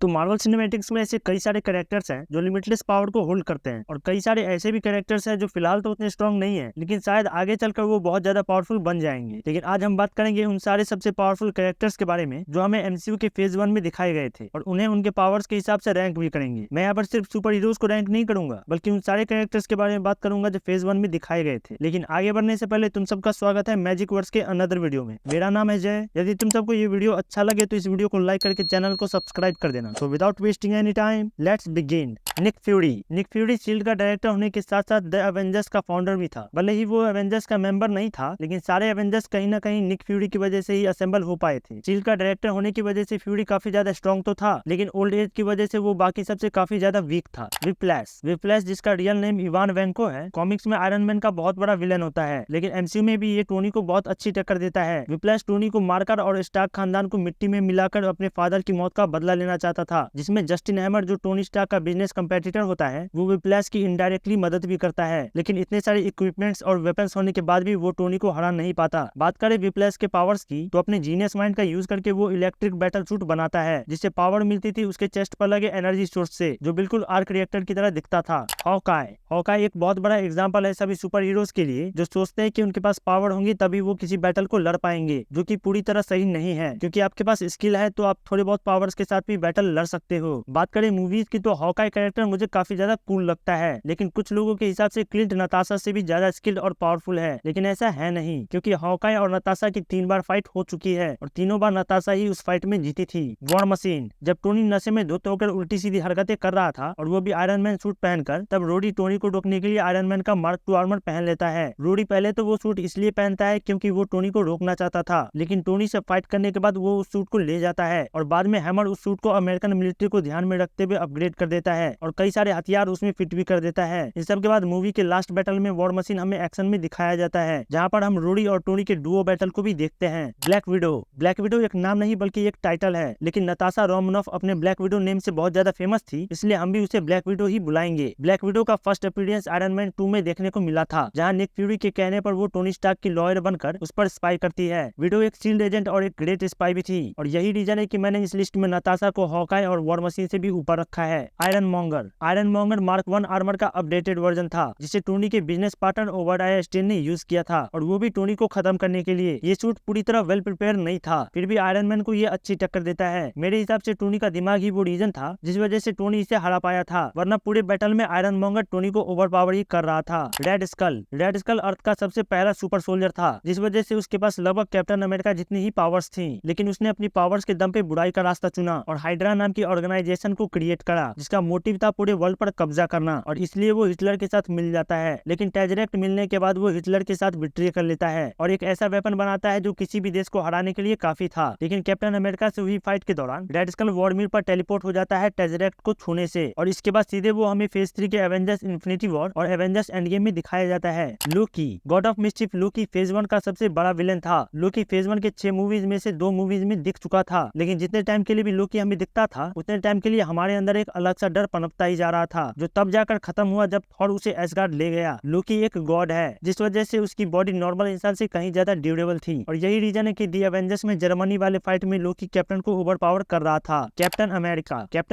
तो Marvel cinematics में ऐसे कई सारे कैरेक्टर्स हैं जो लिमिटलेस पावर को होल्ड करते हैं, और कई सारे ऐसे भी कैरेक्टर्स हैं जो फिलहाल तो उतने स्ट्रॉन्ग नहीं है, लेकिन शायद आगे चलकर वो बहुत ज्यादा पावरफुल बन जाएंगे। लेकिन आज हम बात करेंगे उन सारे सबसे पावरफुल कैरेक्टर्स के बारे में जो हमें एमसीयू के फेज 1 में दिखाए गए थे, और उन्हें उनके पावर्स के हिसाब से रैंक भी करेंगे। मैं यहाँ पर सिर्फ सुपर हीरोज को रैंक नहीं करूंगा, बल्कि उन सारे कैरेक्टर्स के बारे में बात करूंगा जो फेज 1 में दिखाए गए थे। लेकिन आगे बढ़ने से पहले तुम सबका स्वागत है मैजिक वर्ड्स के अनदर वीडियो में। मेरा नाम है जय। यदि तुम सबको ये वीडियो अच्छा लगे तो इस वीडियो को लाइक करके चैनल को सब्सक्राइब कर देना। तो without wasting any time let's begin. Nick Fury SHIELD का डायरेक्टर होने के साथ साथ द एवेंजर्स का फाउंडर भी था। भले ही वो एवेंजर्स का मेंबर नहीं था, लेकिन सारे एवेंजर्स कहीं ना कहीं निक फ्यूरी की वजह से ही असेंबल हो पाए थे। शील्ड का डायरेक्टर होने की वजह से फ्यूरी काफी ज्यादा स्ट्रॉन्ग तो था, लेकिन ओल्ड एज की वजह से वो बाकी सबसे काफी ज्यादा वीक था। विप्लैश जिसका रियल नेम इवान वैंको है, कॉमिक्स में आयरन मैन का बहुत बड़ा विलेन होता है, लेकिन एमसीयू में भी ये टोनी को बहुत अच्छी टक्कर देता है। विप्लैश टोनी को मारकर और स्टार्क खानदान को मिट्टी में मिलाकर अपने फादर की मौत का बदला लेना चाहता था, जिसमें जस्टिन हैमर जो टोनी स्टार्क का बिजनेस कंपेटिटर होता है वो विप्लैश की इनडायरेक्टली मदद भी करता है। लेकिन इतने सारे इक्विपमेंट्स और वेपन्स होने के बाद भी वो टोनी को हरा नहीं पाता। बात करें विप्लैश के पावर्स की, तो अपने जीनियस माइंड का यूज करके वो इलेक्ट्रिक बैटल सूट बनाता है, जिससे पावर मिलती थी उसके चेस्ट पर लगे एनर्जी सोर्स से, जो बिल्कुल आर्क रिएक्टर की तरह दिखता था। हॉकाई एक बहुत बड़ा एग्जाम्पल है सभी सुपर हीरोज के लिए जो सोचते हैं कि उनके पास पावर होंगी तभी वो किसी बैटल को लड़ पाएंगे, जो कि पूरी तरह सही नहीं है। क्योंकि आपके पास स्किल है तो आप थोड़े बहुत पावर्स के साथ भी बैटल लड़ सकते हो। बात करें मूवीज की, तो हॉकाई कैरेक्टर मुझे काफी ज्यादा कूल लगता है, लेकिन कुछ लोगों के हिसाब से क्लिंट नताशा से भी ज्यादा स्किल्ड और पावरफुल है। लेकिन ऐसा है नहीं, क्योंकि हॉकाई और नताशा की 3 बार फाइट हो चुकी है, और तीनों बार नताशा ही उस फाइट में जीती थी। वॉर मशीन, जब टोनी नशे में धुत होकर उल्टी सीधी हरकतें कर रहा था, और वो भी आयरन मैन सूट पहनकर, तब रोडी टोनी को रोकने के लिए आयरन मैन का मार्क II आर्मर पहन लेता है। रोडी पहले तो वो सूट इसलिए पहनता है क्योंकि वो टोनी को रोकना चाहता था, लेकिन टोनी से फाइट करने के बाद वो उस सूट को ले जाता है, और बाद में हैमर उस सूट को अमेरिकन मिलिट्री को ध्यान में रखते हुए अपग्रेड कर देता है, और कई सारे हथियार उसमें फिट भी कर देता है। इन सब के बाद मूवी के लास्ट बैटल में वॉर मशीन हमें एक्शन में दिखाया जाता है, जहाँ पर हम रोडी और टोनी के डुओ बैटल को भी देखते हैं। ब्लैक विडो एक नाम नहीं बल्कि एक टाइटल है, लेकिन नताशा रोमनॉफ अपने ब्लैक विडो नेम से बहुत ज्यादा फेमस थी, इसलिए हम भी उसे ब्लैक विडो ही बुलाएंगे। ब्लैक विडो का फर्स्ट अपीयरेंस आयरन मैन 2 में देखने को मिला था, जहाँ निक फ्यूरी के कहने पर वो टोनी स्टार्क की लॉयर बनकर उस पर स्पाई करती है। विडो एक शील्ड एजेंट और एक ग्रेट स्पाई भी थी, और यही रीजन है कि मैंने इस लिस्ट में नताशा को हॉकाई और वॉर मशीन से भी ऊपर रखा है। Iron monger mark I armour का अपडेटेड वर्जन था, जिसे टोनी के बिजनेस पार्टनर ओबेडाया स्टेन ने यूज किया था, और वो भी टोनी को खत्म करने के लिए। ये सूट पूरी तरह वेल प्रिपेयर नहीं था, फिर भी आयरन मैन को ये अच्छी टक्कर देता है। मेरे हिसाब से टोनी का दिमाग ही वो रीजन था जिस वजह से टोनी इसे हरा पाया था, वरना पूरे बैटल में आयरन मॉन्गर टोनी को ओवर पावर ही कर रहा था। रेड स्कल अर्थ का सबसे पहला सुपर सोल्जर था, जिस वजह से उसके पास लगभग कैप्टन अमेरिका जितनी ही पावर्स थी, लेकिन उसने अपनी पावर्स के दम पे बुराई का रास्ता चुना और हाइड्रा नाम की ऑर्गेनाइजेशन को क्रिएट करा, जिसका मोटिव था पूरे वर्ल्ड पर कब्जा करना, और इसलिए वो हिटलर के साथ मिल जाता है। लेकिन टेजरेक्ट मिलने के बाद वो हिटलर के साथ बिट्रे कर लेता है और एक ऐसा वेपन बनाता है जो किसी भी देश को हराने के लिए काफी था। लेकिन कैप्टन अमेरिका से हुई फाइट के दौरान रेड स्कल वॉरमिर पर टेलीपोर्ट हो जाता है टेजरेक्ट को छूने से, और इसके बाद सीधे वो हमें फेज 3 के एवेंजर्स इन्फिनिटी वॉर और एवेंजर्स एंड गेम में दिखाया जाता है। लोकी, गॉड ऑफ मिस्chief लोकी फेज 1 का सबसे बड़ा विलेन था। लोकी फेज 1 के 6 मूवीज में से 2 मूवीज में दिख चुका था, लेकिन जितने टाइम के लिए भी लोकी हमें दिखता था, उतने टाइम के लिए हमारे अंदर एक अलग सा डर पनपता ही जा रहा था, जो तब जाकर खत्म हुआ जब थॉर उसे एसगार्ड ले गया। लोकी एक गॉड है, जिस वजह से उसकी बॉडी नॉर्मल इंसान से कहीं ज्यादा ड्यूरेबल थी, और यही रीजन है कि दी एवेंजर्स में जर्मनी वाले फाइट में लोकी कैप्टन को ओवर पावर कर रहा था। कैप्टन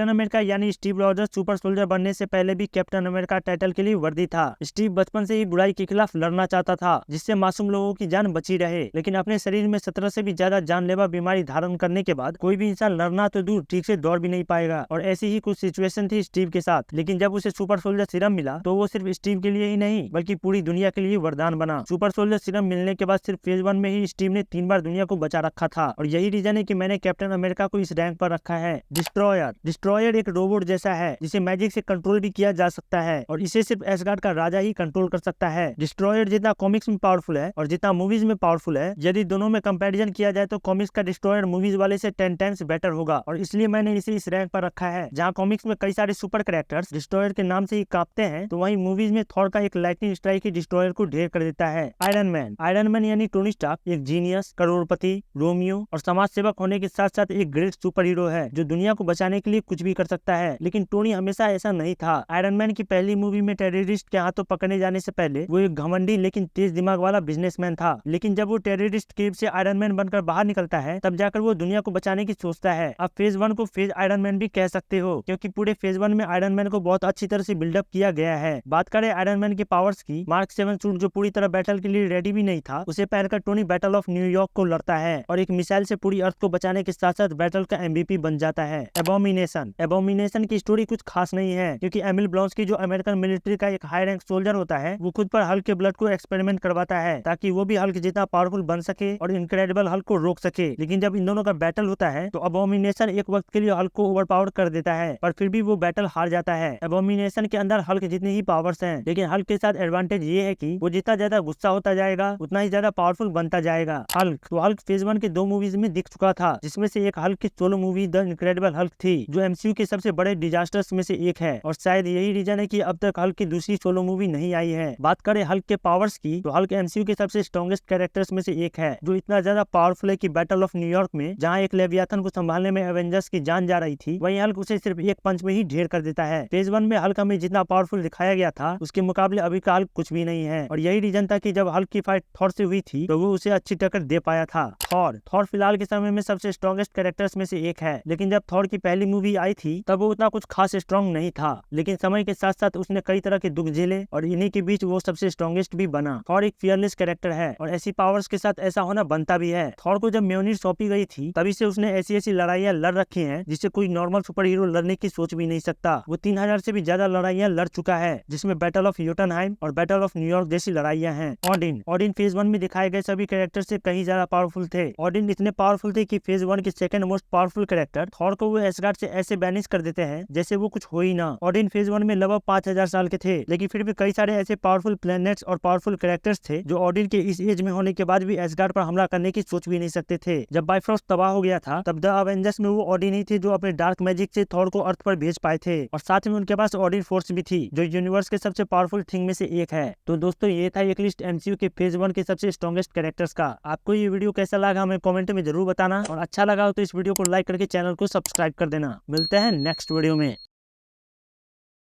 अमेरिका यानी स्टीव रॉजर्स सुपर सोल्जर बनने से पहले भी कैप्टन अमेरिका टाइटल के लिए वर्दी था। स्टीव बचपन से ही बुराई के खिलाफ लड़ना चाहता था, जिससे मासूम लोगों की जान बची रहे, लेकिन अपने शरीर में 17 से भी ज्यादा जानलेवा बीमारी धारण करने के बाद कोई भी इंसान लड़ना तो दूर ठीक से दौड़ भी नहीं पाएगा, और ऐसी ही कुछ सिचुएशन थी स्टीव के साथ। लेकिन जब उसे सुपर सोल्जर सीरम मिला तो वो सिर्फ स्टीव के लिए ही नहीं बल्कि पूरी दुनिया के लिए वरदान बना। सुपर सोल्जर सीरम मिलने के बाद सिर्फ फेज 1 में ही स्टीव ने 3 बार दुनिया को बचा रखा था, और यही रीजन है कि मैंने कैप्टन अमेरिका को इस रैंक पर रखा है। डिस्ट्रॉयर एक रोबोट जैसा है जिसे मैजिक से कंट्रोल भी किया जा सकता है, और इसे सिर्फ एसगार्ड का राजा ही कंट्रोल कर सकता है। डिस्ट्रॉयर जितना कॉमिक्स में पावरफुल है और जितना मूवीज में पावरफुल है, यदि दोनों में कंपैरिजन किया जाए तो कॉमिक्स का डिस्ट्रॉयर मूवीज वाले से 10 टाइम्स बेटर होगा, और इसलिए मैंने इसे इस रैंक पर रखा है। जहाँ कॉमिक्स में कई सारे सुपर कैरेक्टर्स डिस्ट्रॉयर के नाम से ही कांपते हैं, तो वहीं मूवीज में थॉर का एक लाइटनिंग स्ट्राइक ही डिस्ट्रॉयर को ढेर कर देता है। आयरन मैन यानी टोनी स्टार्क एक जीनियस, करोड़पति, रोमियो और समाज सेवक होने के साथ साथ एक ग्रेट सुपर हीरो है जो दुनिया को बचाने के लिए कुछ भी कर सकता है। लेकिन टोनी हमेशा ऐसा नहीं था। आयरन मैन की पहली मूवी में टेररिस्ट के हाथों पकड़ने जाने से पहले वो एक घमंडी लेकिन तेज दिमाग वाला बिजनेसमैन था, लेकिन जब वो टेररिस्ट केव से आयरन मैन बनकर बाहर निकलता है तब जाकर वो दुनिया को बचाने की सोचता है। अब फेज 1 को फेज आयरन मैन भी कह सकते हो, क्योंकि पूरे फेज 1 में आयरन मैन को बहुत अच्छी तरह से बिल्डअप किया गया है। बात करें आयरन मैन के पावर्स की, मार्क 7 सूट जो पूरी तरह बैटल के लिए रेडी भी नहीं था, उसे पहनकर टोनी बैटल ऑफ न्यूयॉर्क को लड़ता है और एक मिसाइल से पूरी अर्थ को बचाने के साथ साथ बैटल का MVP बन जाता है। एबोमिनेशन की स्टोरी कुछ खास नहीं है, क्योंकि एमिल ब्लांस्की जो अमेरिकन मिलिट्री का एक हाई रैंक सोल्जर होता है, वो खुद पर हल्क के ब्लड को एक्सपेरिमेंट करवाता है ताकि वो भी हल्क जितना पावरफुल बन सके और इनक्रेडिबल हल्क को रोक सके। लेकिन जब इन दोनों का बैटल होता है तो एबोमिनेशन एक वक्त के लिए हल्क को ओवरपावर कर देता है, पर फिर भी वो बैटल हार जाता है। एबोमिनेशन के अंदर हल्क जितने ही पावर्स हैं, लेकिन हल्क के साथ एडवांटेज ये है कि वो जितना ज्यादा गुस्सा होता जाएगा उतना ही ज्यादा पावरफुल बनता जाएगा। हल्क फेज 1 के 2 मूवीज में दिख चुका था, जिसमें से एक हल्क की solo movie the incredible Hulk थी, जो MCU के सबसे बड़े डिजास्टर्स में से एक है और शायद यही रीजन है कि अब तक हल्क की दूसरी सोलो मूवी नहीं आई है। बात करें हल्क के पावर्स की, तो हल्क MCU के सबसे स्ट्रॉन्गेस्ट कैरेक्टर्स में से एक है, जो इतना ज्यादा पावरफुल है कि बैटल ऑफ न्यूयॉर्क में जहां एक लेवियाथन को संभालने में एवेंजर्स की जान जा रही थी, वहीं हल्क उसे सिर्फ एक पंच में ही ढेर कर देता है। फेज 1 में हल्क हमें जितना पावरफुल दिखाया गया था, उसके मुकाबले अभी का हल्क कुछ भी नहीं है और यही रीजन था कि जब हल्क की फाइट थॉर से हुई थी तो वो उसे अच्छी टक्कर दे पाया था। थॉर फिलहाल के समय में सबसे स्ट्रॉन्गेस्ट कैरेक्टर्स में से एक है, लेकिन जब थॉर की पहली मूवी आई थी तब वो उतना कुछ खास स्ट्रॉन्ग नहीं था, लेकिन समय के साथ साथ उसने कई तरह के दुख झेले और इन्हीं के बीच वो सबसे स्ट्रॉन्गेस्ट भी बना। थॉर एक फियरलेस कैरेक्टर है और ऐसी पावर्स के साथ ऐसा होना बनता भी है। थॉर को जब म्योनिर सौंपी गई थी तभी से उसने ऐसी लड़ाइयां लड़ रखी हैं जिससे कोई नॉर्मल सुपर हीरो लड़ने की सोच भी नहीं सकता। वो 3000 से भी ज्यादा लड़ाइयां लड़ चुका है, जिसमें बैटल ऑफ यूटनहाइम और बैटल ऑफ न्यूयॉर्क जैसी लड़ाइयां हैं। ऑडिन फेज 1 में दिखाए गए सभी कैरेक्टर से कहीं ज्यादा पावरफुल थे। ऑडिन इतने पावरफुल थे कि फेज 1 के second most powerful character Thor को वो एसगार्ड से ऐसे बैनिश कर देते हैं जैसे वो कुछ हो ही ना। ऑडिन फेज 1 में लगभग 5000 साल के थे, लेकिन फिर भी कई सारे ऐसे पावरफुल प्लैनेट्स और पावरफुल कैरेक्टर्स थे जो ऑडिन के इस एज में होने के बाद भी एसगार्ड पर हमला करने की सोच भी नहीं सकते थे। जब बाइफ्रॉस्ट तबाह हो गया था तब द अवेंजर्स में वो ऑडिन ही थे जो अपने डार्क मैजिक से थॉर को अर्थ पर भेज पाए थे और साथ में उनके पास ऑडिन फोर्स भी थी, जो यूनिवर्स के सबसे पावरफुल थिंग में से एक है। तो दोस्तों ये था एक लिस्ट MCU के फेज 1 के सबसे स्ट्रॉन्गेस्ट कैरेक्टर्स का। आपको ये वीडियो कैसा लगा हमें कमेंट में जरूर बताना और अच्छा लगा हो तो इस वीडियो को लाइक करके चैनल को सब्सक्राइब कर देना। मिलते हैं नेक्स्ट वीडियो में।